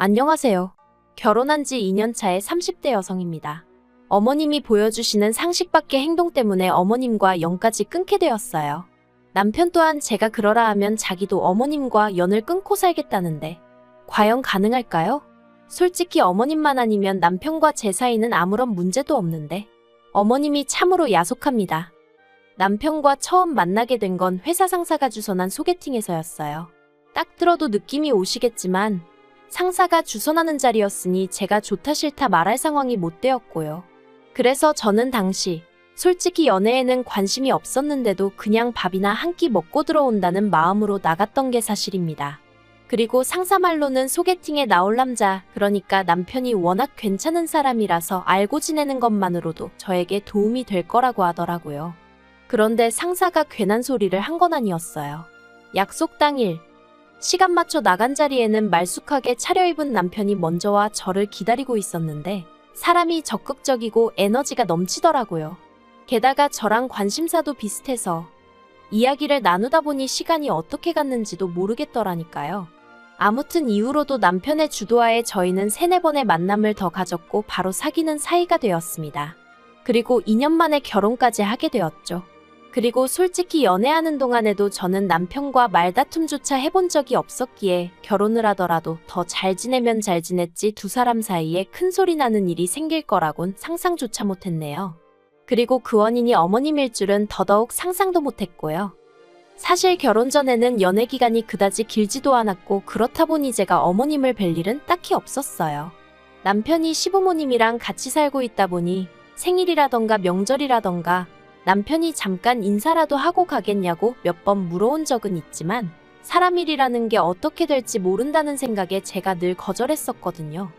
안녕하세요. 결혼한 지 2년 차의 30대 여성입니다. 어머님이 보여주시는 상식 밖의 행동 때문에 어머님과 연까지 끊게 되었어요. 남편 또한 제가 그러라 하면 자기도 어머님과 연을 끊고 살겠다는데 과연 가능할까요? 솔직히 어머님만 아니면 남편과 제 사이는 아무런 문제도 없는데 어머님이 참으로 야속합니다. 남편과 처음 만나게 된 건 회사 상사가 주선한 소개팅에서였어요. 딱 들어도 느낌이 오시겠지만 상사가 주선하는 자리였으니 제가 좋다 싫다 말할 상황이 못 되었고요. 그래서 저는 당시 솔직히 연애에는 관심이 없었는데도 그냥 밥이나 한 끼 먹고 들어온다는 마음으로 나갔던 게 사실입니다. 그리고 상사 말로는 소개팅에 나올 남자, 그러니까 남편이 워낙 괜찮은 사람이라서 알고 지내는 것만으로도 저에게 도움이 될 거라고 하더라고요. 그런데 상사가 괜한 소리를 한 건 아니었어요. 약속 당일 시간 맞춰 나간 자리에는 말쑥하게 차려입은 남편이 먼저 와 저를 기다리고 있었는데 사람이 적극적이고 에너지가 넘치더라고요. 게다가 저랑 관심사도 비슷해서 이야기를 나누다 보니 시간이 어떻게 갔는지도 모르겠더라니까요. 아무튼 이후로도 남편의 주도하에 저희는 3-4번의 만남을 더 가졌고 바로 사귀는 사이가 되었습니다. 그리고 2년 만에 결혼까지 하게 되었죠. 그리고 솔직히 연애하는 동안에도 저는 남편과 말다툼조차 해본 적이 없었기에 결혼을 하더라도 더 잘 지내면 잘 지냈지 두 사람 사이에 큰 소리 나는 일이 생길 거라곤 상상조차 못했네요. 그리고 그 원인이 어머님일 줄은 더더욱 상상도 못했고요. 사실 결혼 전에는 연애 기간이 그다지 길지도 않았고 그렇다 보니 제가 어머님을 뵐 일은 딱히 없었어요. 남편이 시부모님이랑 같이 살고 있다 보니 생일이라던가 명절이라던가 남편이 잠깐 인사라도 하고 가겠냐고 몇 번 물어온 적은 있지만 사람 일이라는 게 어떻게 될지 모른다는 생각에 제가 늘 거절했었거든요.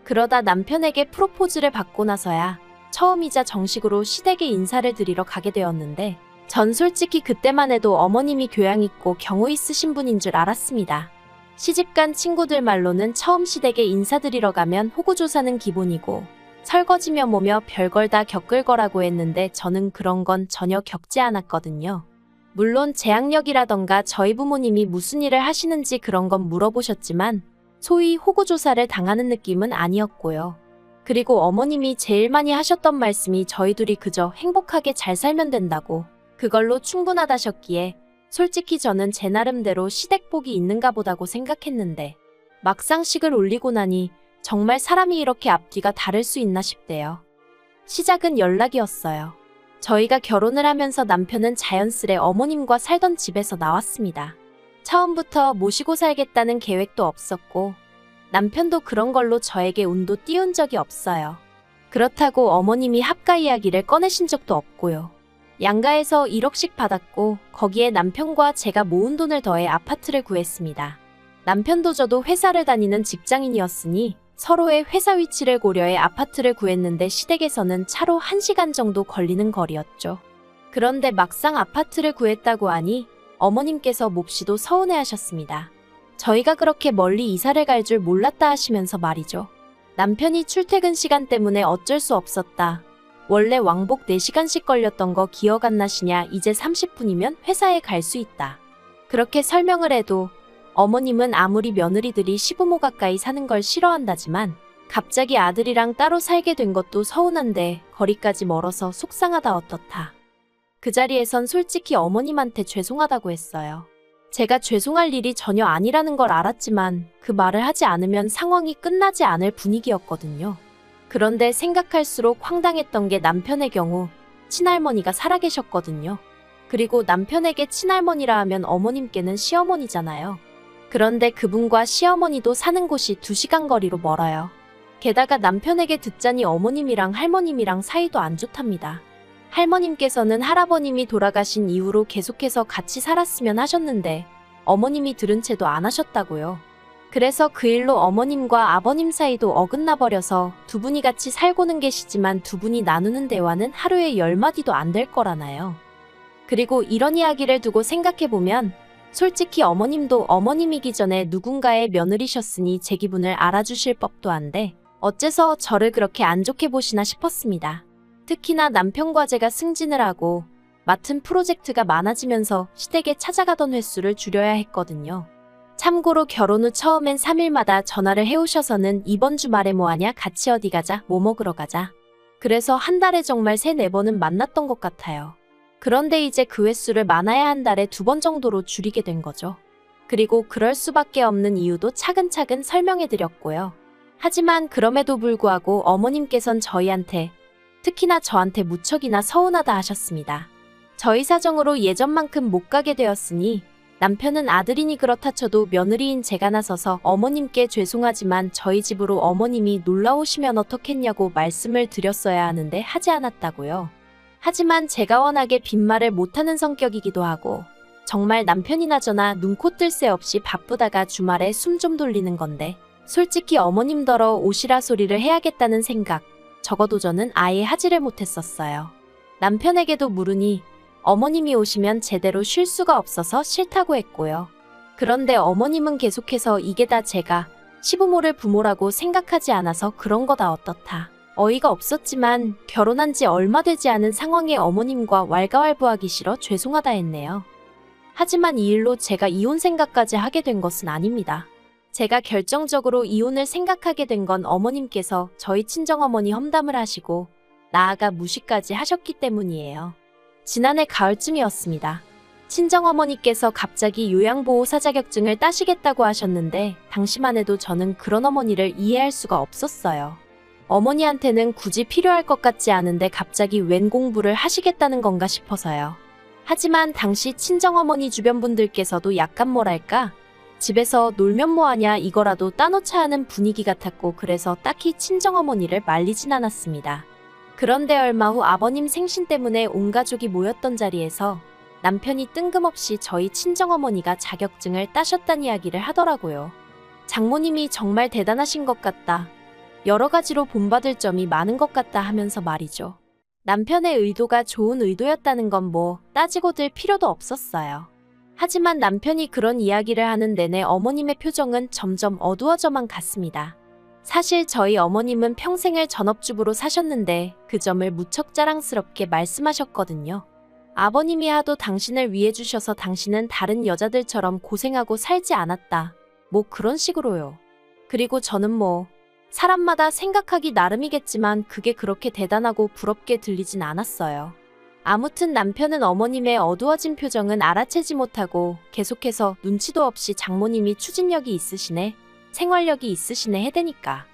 그러다 남편에게 프로포즈를 받고 나서야 처음이자 정식으로 시댁에 인사를 드리러 가게 되었는데 전 솔직히 그때만 해도 어머님이 교양 있고 경우 있으신 분인 줄 알았습니다. 시집간 친구들 말로는 처음 시댁에 인사드리러 가면 호구조사는 기본이고 설거지며 뭐며 별걸 다 겪을 거라고 했는데 저는 그런 건 전혀 겪지 않았거든요. 물론 재학력이라던가 저희 부모님이 무슨 일을 하시는지 그런 건 물어보셨지만 소위 호구조사를 당하는 느낌은 아니었고요. 그리고 어머님이 제일 많이 하셨던 말씀이 저희 둘이 그저 행복하게 잘 살면 된다고 그걸로 충분하다셨기에 솔직히 저는 제 나름대로 시댁복이 있는가 보다고 생각했는데 막상 식을 올리고 나니 정말 사람이 이렇게 앞뒤가 다를 수 있나 싶대요. 시작은 연락이었어요. 저희가 결혼을 하면서 남편은 자연스레 어머님과 살던 집에서 나왔습니다. 처음부터 모시고 살겠다는 계획도 없었고 남편도 그런 걸로 저에게 운도 띄운 적이 없어요. 그렇다고 어머님이 합가 이야기를 꺼내신 적도 없고요. 양가에서 1억씩 받았고 거기에 남편과 제가 모은 돈을 더해 아파트를 구했습니다. 남편도 저도 회사를 다니는 직장인이었으니 서로의 회사 위치를 고려해 아파트를 구했는데 시댁에서는 차로 1시간 정도 걸리는 거리였죠. 그런데 막상 아파트를 구했다고 하니 어머님께서 몹시도 서운해하셨습니다. 저희가 그렇게 멀리 이사를 갈 줄 몰랐다 하시면서 말이죠. 남편이 출퇴근 시간 때문에 어쩔 수 없었다. 원래 왕복 4시간씩 걸렸던 거 기억 안 나시냐? 이제 30분이면 회사에 갈 수 있다. 그렇게 설명을 해도 어머님은 아무리 며느리들이 시부모 가까이 사는 걸 싫어한다지만 갑자기 아들이랑 따로 살게 된 것도 서운한데 거리까지 멀어서 속상하다 어떻다. 그 자리에선 솔직히 어머님한테 죄송하다고 했어요. 제가 죄송할 일이 전혀 아니라는 걸 알았지만 그 말을 하지 않으면 상황이 끝나지 않을 분위기였거든요. 그런데 생각할수록 황당했던 게 남편의 경우 친할머니가 살아계셨거든요. 그리고 남편에게 친할머니라 하면 어머님께는 시어머니잖아요. 그런데 그분과 시어머니도 사는 곳이 2시간 거리로 멀어요. 게다가 남편에게 듣자니 어머님이랑 할머님이랑 사이도 안 좋답니다. 할머님께서는 할아버님이 돌아가신 이후로 계속해서 같이 살았으면 하셨는데 어머님이 들은 채도 안 하셨다고요. 그래서 그 일로 어머님과 아버님 사이도 어긋나 버려서 두 분이 같이 살고는 계시지만 두 분이 나누는 대화는 하루에 10마디도 안 될 거라나요. 그리고 이런 이야기를 두고 생각해보면 솔직히 어머님도 어머님이기 전에 누군가의 며느리셨으니 제 기분을 알아주실 법도 한데 어째서 저를 그렇게 안 좋게 보시나 싶었습니다. 특히나 남편과 제가 승진을 하고 맡은 프로젝트가 많아지면서 시댁에 찾아가던 횟수를 줄여야 했거든요. 참고로 결혼 후 처음엔 3일마다 전화를 해오셔서는 이번 주말에 뭐하냐, 같이 어디 가자, 뭐 먹으러 가자. 그래서 한 달에 정말 3, 4번은 만났던 것 같아요. 그런데 이제 그 횟수를 많아야 한 달에 2번 정도로 줄이게 된 거죠. 그리고 그럴 수밖에 없는 이유도 차근차근 설명해드렸고요. 하지만 그럼에도 불구하고 어머님께선 저희한테, 특히나 저한테 무척이나 서운하다 하셨습니다. 저희 사정으로 예전만큼 못 가게 되었으니 남편은 아들이니 그렇다 쳐도 며느리인 제가 나서서 어머님께 죄송하지만 저희 집으로 어머님이 놀러 오시면 어떻겠냐고 말씀을 드렸어야 하는데 하지 않았다고요. 하지만 제가 워낙에 빈말을 못하는 성격이기도 하고 정말 남편이나 저나 눈코 뜰 새 없이 바쁘다가 주말에 숨 좀 돌리는 건데 솔직히 어머님더러 오시라 소리를 해야겠다는 생각, 적어도 저는 아예 하지를 못했었어요. 남편에게도 물으니 어머님이 오시면 제대로 쉴 수가 없어서 싫다고 했고요. 그런데 어머님은 계속해서 이게 다 제가 시부모를 부모라고 생각하지 않아서 그런 거다 어떻다. 어이가 없었지만 결혼한 지 얼마 되지 않은 상황에 어머님과 왈가왈부하기 싫어 죄송하다 했네요. 하지만 이 일로 제가 이혼 생각까지 하게 된 것은 아닙니다. 제가 결정적으로 이혼을 생각하게 된 건 어머님께서 저희 친정어머니 험담을 하시고 나아가 무시까지 하셨기 때문이에요. 지난해 가을쯤이었습니다. 친정어머니께서 갑자기 요양보호사 자격증을 따시겠다고 하셨는데 당시만 해도 저는 그런 어머니를 이해할 수가 없었어요. 어머니한테는 굳이 필요할 것 같지 않은데 갑자기 웬 공부를 하시겠다는 건가 싶어서요. 하지만 당시 친정어머니 주변 분들께서도 약간 뭐랄까, 집에서 놀면 뭐하냐 이거라도 따놓자 하는 분위기 같았고 그래서 딱히 친정어머니를 말리진 않았습니다. 그런데 얼마 후 아버님 생신 때문에 온 가족이 모였던 자리에서 남편이 뜬금없이 저희 친정어머니가 자격증을 따셨다는 이야기를 하더라고요. 장모님이 정말 대단하신 것 같다. 여러 가지로 본받을 점이 많은 것 같다 하면서 말이죠. 남편의 의도가 좋은 의도였다는 건 뭐 따지고 들 필요도 없었어요. 하지만 남편이 그런 이야기를 하는 내내 어머님의 표정은 점점 어두워져만 갔습니다. 사실 저희 어머님은 평생을 전업주부로 사셨는데 그 점을 무척 자랑스럽게 말씀하셨거든요. 아버님이 하도 당신을 위해 주셔서 당신은 다른 여자들처럼 고생하고 살지 않았다. 뭐 그런 식으로요. 그리고 저는 뭐 사람마다 생각하기 나름이겠지만 그게 그렇게 대단하고 부럽게 들리진 않았어요. 아무튼 남편은 어머님의 어두워진 표정은 알아채지 못하고 계속해서 눈치도 없이 장모님이 추진력이 있으시네, 생활력이 있으시네 해대니까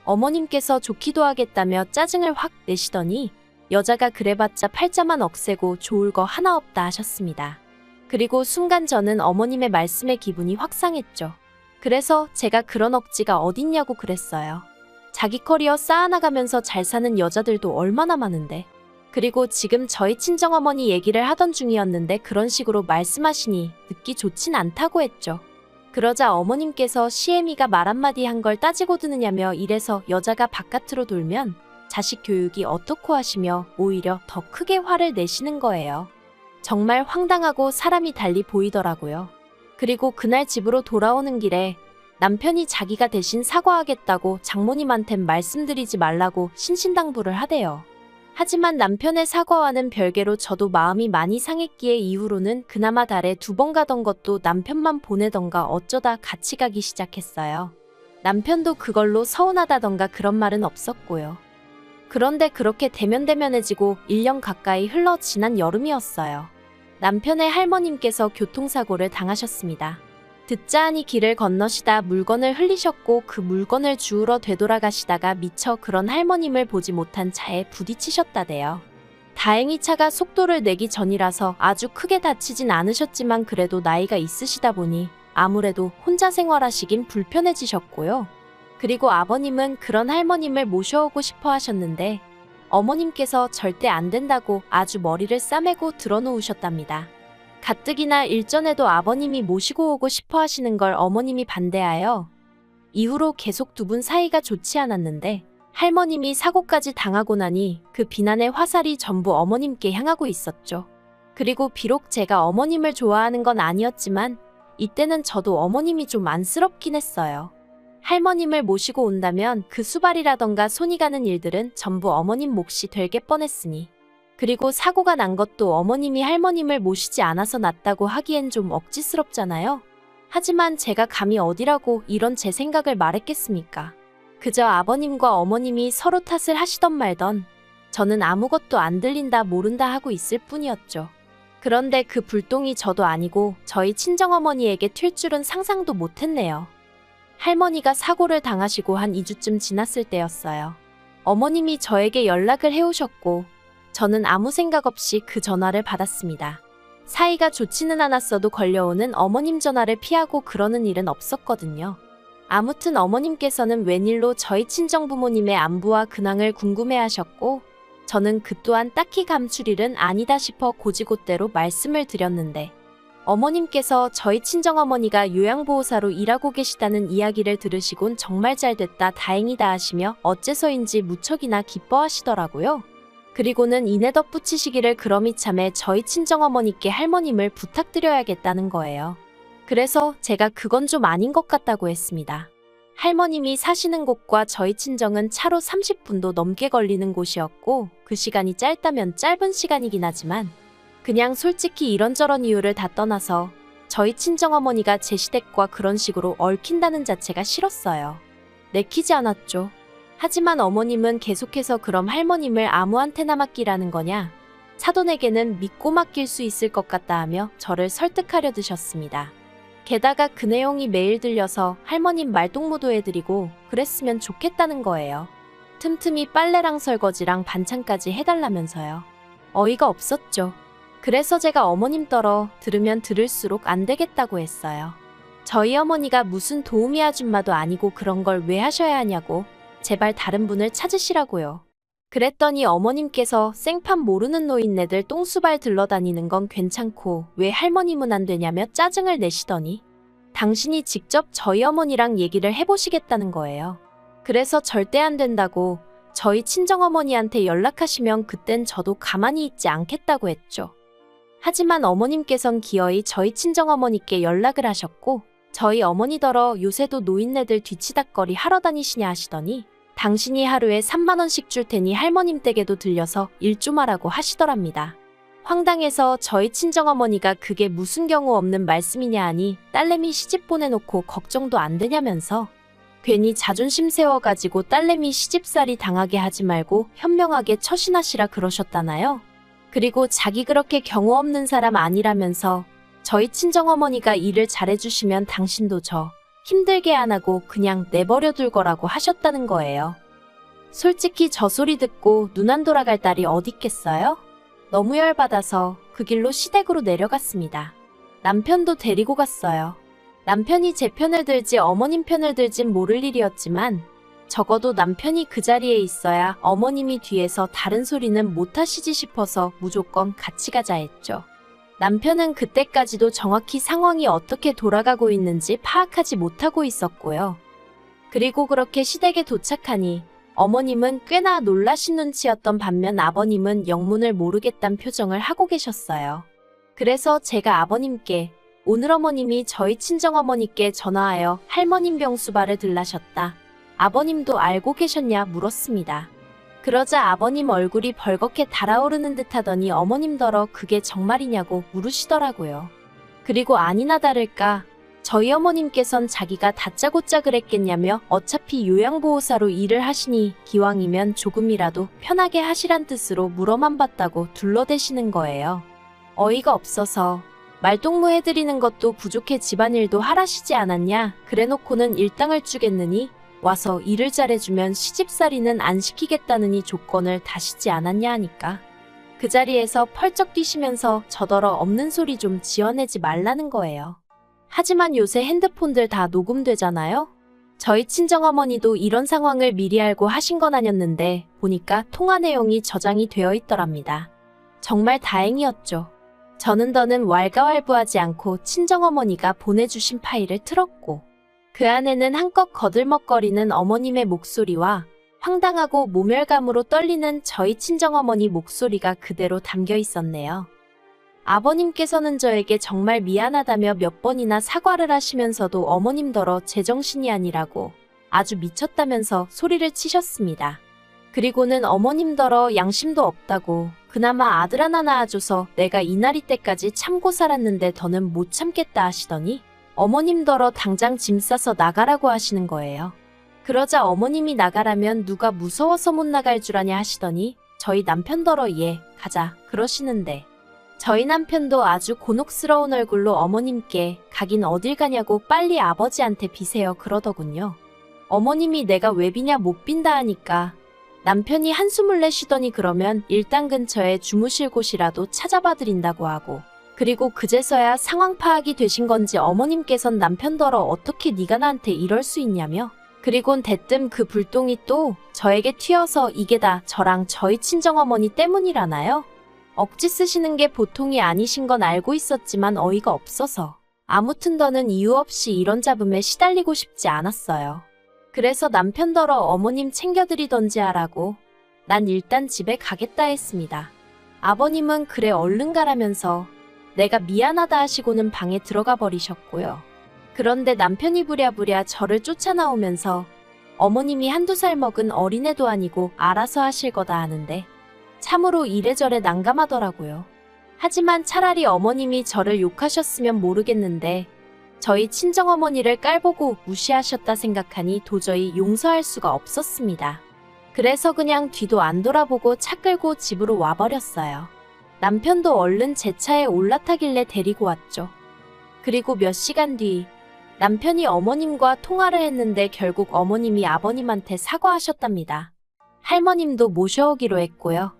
어머님께서 좋기도 하겠다며 짜증을 확 내시더니 여자가 그래봤자 팔자만 억세고 좋을 거 하나 없다 하셨습니다. 그리고 순간 저는 어머님의 말씀에 기분이 확 상했죠. 그래서 제가 그런 억지가 어딨냐고 그랬어요. 자기 커리어 쌓아나가면서 잘 사는 여자들도 얼마나 많은데. 그리고 지금 저희 친정어머니 얘기를 하던 중이었는데 그런 식으로 말씀하시니 듣기 좋진 않다고 했죠. 그러자 어머님께서 시애미가 말 한마디 한 걸 따지고 드느냐며 이래서 여자가 바깥으로 돌면 자식 교육이 어떻고 하시며 오히려 더 크게 화를 내시는 거예요. 정말 황당하고 사람이 달리 보이더라고요. 그리고 그날 집으로 돌아오는 길에 남편이 자기가 대신 사과하겠다고 장모님한텐 말씀드리지 말라고 신신당부를 하대요. 하지만 남편의 사과와는 별개로 저도 마음이 많이 상했기에 이후로는 그나마 달에 2번 가던 것도 남편만 보내던가 어쩌다 같이 가기 시작했어요. 남편도 그걸로 서운하다던가 그런 말은 없었고요. 그런데 그렇게 대면대면해지고 1년 가까이 흘러 지난 여름이었어요. 남편의 할머님께서 교통사고를 당하셨습니다. 듣자 하니 길을 건너시다 물건을 흘리셨고 그 물건을 주우러 되돌아가시다가 미처 그런 할머님을 보지 못한 차에 부딪히셨다대요. 다행히 차가 속도를 내기 전이라서 아주 크게 다치진 않으셨지만 그래도 나이가 있으시다 보니 아무래도 혼자 생활하시긴 불편해지셨고요. 그리고 아버님은 그런 할머님을 모셔오고 싶어 하셨는데 어머님께서 절대 안 된다고 아주 머리를 싸매고 들어놓으셨답니다. 가뜩이나 일전에도 아버님이 모시고 오고 싶어 하시는 걸 어머님이 반대하여 이후로 계속 2분 사이가 좋지 않았는데 할머님이 사고까지 당하고 나니 그 비난의 화살이 전부 어머님께 향하고 있었죠. 그리고 비록 제가 어머님을 좋아하는 건 아니었지만 이때는 저도 어머님이 좀 안쓰럽긴 했어요. 할머님을 모시고 온다면 그 수발이라던가 손이 가는 일들은 전부 어머님 몫이 되게 뻔했으니 그리고 사고가 난 것도 어머님이 할머님을 모시지 않아서 났다고 하기엔 좀 억지스럽잖아요. 하지만 제가 감히 어디라고 이런 제 생각을 말했겠습니까? 그저 아버님과 어머님이 서로 탓을 하시던 말던 저는 아무것도 안 들린다 모른다 하고 있을 뿐이었죠. 그런데 그 불똥이 저도 아니고 저희 친정어머니에게 튈 줄은 상상도 못했네요. 할머니가 사고를 당하시고 한 2주쯤 지났을 때였어요. 어머님이 저에게 연락을 해오셨고 저는 아무 생각 없이 그 전화를 받았습니다. 사이가 좋지는 않았어도 걸려오는 어머님 전화를 피하고 그러는 일은 없었거든요. 아무튼 어머님께서는 웬일로 저희 친정부모님의 안부와 근황을 궁금해하셨고 저는 그 또한 딱히 감출 일은 아니다 싶어 고지곳대로 말씀을 드렸는데 어머님께서 저희 친정어머니가 요양보호사로 일하고 계시다는 이야기를 들으시곤 정말 잘됐다 다행이다 하시며 어째서인지 무척이나 기뻐하시더라고요. 그리고는 이내 덧붙이시기를 그럼 이참에 저희 친정어머니께 할머님을 부탁드려야겠다는 거예요. 그래서 제가 그건 좀 아닌 것 같다고 했습니다. 할머님이 사시는 곳과 저희 친정은 차로 30분도 넘게 걸리는 곳이었고 그 시간이 짧다면 짧은 시간이긴 하지만 그냥 솔직히 이런저런 이유를 다 떠나서 저희 친정어머니가 제 시댁과 그런 식으로 얽힌다는 자체가 싫었어요. 내키지 않았죠. 하지만 어머님은 계속해서 그럼 할머님을 아무한테나 맡기라는 거냐? 사돈에게는 믿고 맡길 수 있을 것 같다 하며 저를 설득하려 드셨습니다. 게다가 그 내용이 매일 들려서 할머님 말동무도 해드리고 그랬으면 좋겠다는 거예요. 틈틈이 빨래랑 설거지랑 반찬까지 해달라면서요. 어이가 없었죠. 그래서 제가 어머님 떨어 들으면 들을수록 안 되겠다고 했어요. 저희 어머니가 무슨 도우미 아줌마도 아니고 그런 걸 왜 하셔야 하냐고 제발 다른 분을 찾으시라고요. 그랬더니 어머님께서 생판 모르는 노인네들 똥수발 들러다니는 건 괜찮고 왜 할머님은 안 되냐며 짜증을 내시더니 당신이 직접 저희 어머니랑 얘기를 해보시겠다는 거예요. 그래서 절대 안 된다고 저희 친정어머니한테 연락하시면 그땐 저도 가만히 있지 않겠다고 했죠. 하지만 어머님께선 기어이 저희 친정어머니께 연락을 하셨고 저희 어머니더러 요새도 노인네들 뒤치다꺼리 하러 다니시냐 하시더니 당신이 하루에 3만 원씩 줄 테니 할머님 댁에도 들려서 일 좀 하라고 하시더랍니다. 황당해서 저희 친정어머니가 그게 무슨 경우 없는 말씀이냐 하니 딸내미 시집 보내놓고 걱정도 안 되냐면서 괜히 자존심 세워가지고 딸내미 시집살이 당하게 하지 말고 현명하게 처신하시라 그러셨다나요? 그리고 자기 그렇게 경우 없는 사람 아니라면서 저희 친정어머니가 일을 잘해주시면 당신도 저 힘들게 안 하고 그냥 내버려 둘 거라고 하셨다는 거예요. 솔직히 저 소리 듣고 눈 안 돌아갈 딸이 어딨겠어요? 너무 열받아서 그 길로 시댁으로 내려갔습니다. 남편도 데리고 갔어요. 남편이 제 편을 들지 어머님 편을 들진 모를 일이었지만 적어도 남편이 그 자리에 있어야 어머님이 뒤에서 다른 소리는 못 하시지 싶어서 무조건 같이 가자 했죠. 남편은 그때까지도 정확히 상황이 어떻게 돌아가고 있는지 파악하지 못하고 있었고요. 그리고 그렇게 시댁에 도착하니 어머님은 꽤나 놀라신 눈치였던 반면 아버님은 영문을 모르겠단 표정을 하고 계셨어요. 그래서 제가 아버님께 오늘 어머님이 저희 친정어머니께 전화하여 할머님 병수발을 들라셨다. 아버님도 알고 계셨냐 물었습니다. 그러자 아버님 얼굴이 벌겋게 달아오르는 듯 하더니 어머님더러 그게 정말이냐고 물으시더라고요. 그리고 아니나 다를까 저희 어머님께선 자기가 다짜고짜 그랬겠냐며 어차피 요양보호사로 일을 하시니 기왕이면 조금이라도 편하게 하시란 뜻으로 물어만 봤다고 둘러대시는 거예요. 어이가 없어서 말동무 해드리는 것도 부족해 집안일도 하라시지 않았냐 그래놓고는 일당을 주겠느니 와서 일을 잘해주면 시집살이는 안 시키겠다느니 조건을 다시지 않았냐 하니까 그 자리에서 펄쩍 뛰시면서 저더러 없는 소리 좀 지어내지 말라는 거예요. 하지만 요새 핸드폰들 다 녹음되잖아요? 저희 친정어머니도 이런 상황을 미리 알고 하신 건 아니었는데 보니까 통화 내용이 저장이 되어 있더랍니다. 정말 다행이었죠. 저는 더는 왈가왈부하지 않고 친정어머니가 보내주신 파일을 틀었고 그 안에는 한껏 거들먹거리는 어머님의 목소리와 황당하고 모멸감으로 떨리는 저희 친정어머니 목소리가 그대로 담겨 있었네요. 아버님께서는 저에게 정말 미안하다며 몇 번이나 사과를 하시면서도 어머님더러 제정신이 아니라고 아주 미쳤다면서 소리를 치셨습니다. 그리고는 어머님더러 양심도 없다고 그나마 아들 하나 낳아줘서 내가 이날이 때까지 참고 살았는데 더는 못 참겠다 하시더니 어머님더러 당장 짐 싸서 나가라고 하시는 거예요. 그러자 어머님이 나가라면 누가 무서워서 못 나갈 줄 아냐 하시더니 저희 남편더러 예, 가자 그러시는데 저희 남편도 아주 곤혹스러운 얼굴로 어머님께 가긴 어딜 가냐고 빨리 아버지한테 비세요 그러더군요. 어머님이 내가 왜 비냐 못 빈다 하니까 남편이 한숨을 내쉬더니 그러면 일단 근처에 주무실 곳이라도 찾아봐 드린다고 하고 그리고 그제서야 상황 파악이 되신 건지 어머님께선 남편더러 어떻게 네가 나한테 이럴 수 있냐며 그리곤 대뜸 그 불똥이 또 저에게 튀어서 이게 다 저랑 저희 친정어머니 때문이라나요? 억지 쓰시는 게 보통이 아니신 건 알고 있었지만 어이가 없어서 아무튼 더는 이유 없이 이런 잡음에 시달리고 싶지 않았어요. 그래서 남편더러 어머님 챙겨드리던지 하라고 난 일단 집에 가겠다 했습니다. 아버님은 그래 얼른 가라면서 내가 미안하다 하시고는 방에 들어가 버리셨고요. 그런데 남편이 부랴부랴 저를 쫓아나오면서 어머님이 한두 살 먹은 어린애도 아니고 알아서 하실 거다 하는데 참으로 이래저래 난감하더라고요. 하지만 차라리 어머님이 저를 욕하셨으면 모르겠는데 저희 친정어머니를 깔보고 무시하셨다 생각하니 도저히 용서할 수가 없었습니다. 그래서 그냥 뒤도 안 돌아보고 차 끌고 집으로 와버렸어요. 남편도 얼른 제 차에 올라타길래 데리고 왔죠. 그리고 몇 시간 뒤 남편이 어머님과 통화를 했는데 결국 어머님이 아버님한테 사과하셨답니다. 할머님도 모셔오기로 했고요.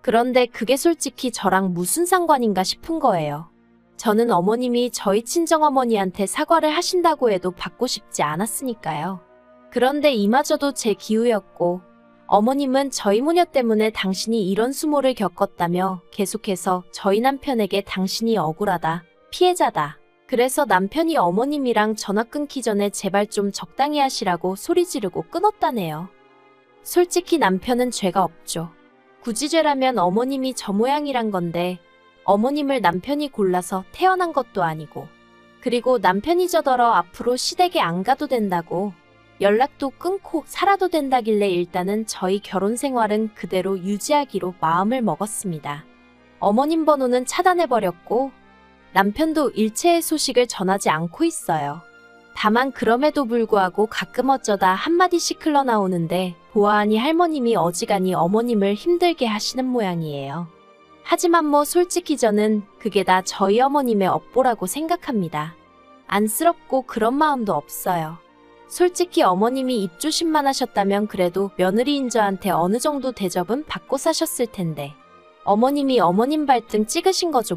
그런데 그게 솔직히 저랑 무슨 상관인가 싶은 거예요. 저는 어머님이 저희 친정어머니한테 사과를 하신다고 해도 받고 싶지 않았으니까요. 그런데 이마저도 제 기우였고 어머님은 저희 모녀 때문에 당신이 이런 수모를 겪었다며 계속해서 저희 남편에게 당신이 억울하다, 피해자다. 그래서 남편이 어머님이랑 전화 끊기 전에 제발 좀 적당히 하시라고 소리 지르고 끊었다네요. 솔직히 남편은 죄가 없죠. 굳이 죄라면 어머님이 저 모양이란 건데 어머님을 남편이 골라서 태어난 것도 아니고 그리고 남편이 저더러 앞으로 시댁에 안 가도 된다고 연락도 끊고 살아도 된다길래 일단은 저희 결혼 생활은 그대로 유지하기로 마음을 먹었습니다. 어머님 번호는 차단해버렸고 남편도 일체의 소식을 전하지 않고 있어요. 다만 그럼에도 불구하고 가끔 어쩌다 한마디씩 흘러나오는데 보아하니 할머님이 어지간히 어머님을 힘들게 하시는 모양이에요. 하지만 뭐 솔직히 저는 그게 다 저희 어머님의 업보라고 생각합니다. 안쓰럽고 그런 마음도 없어요. 솔직히 어머님이 입조심만 하셨다면 그래도 며느리인 저한테 어느 정도 대접은 받고 사셨을 텐데 어머님이 어머님 발등 찍으신 거죠.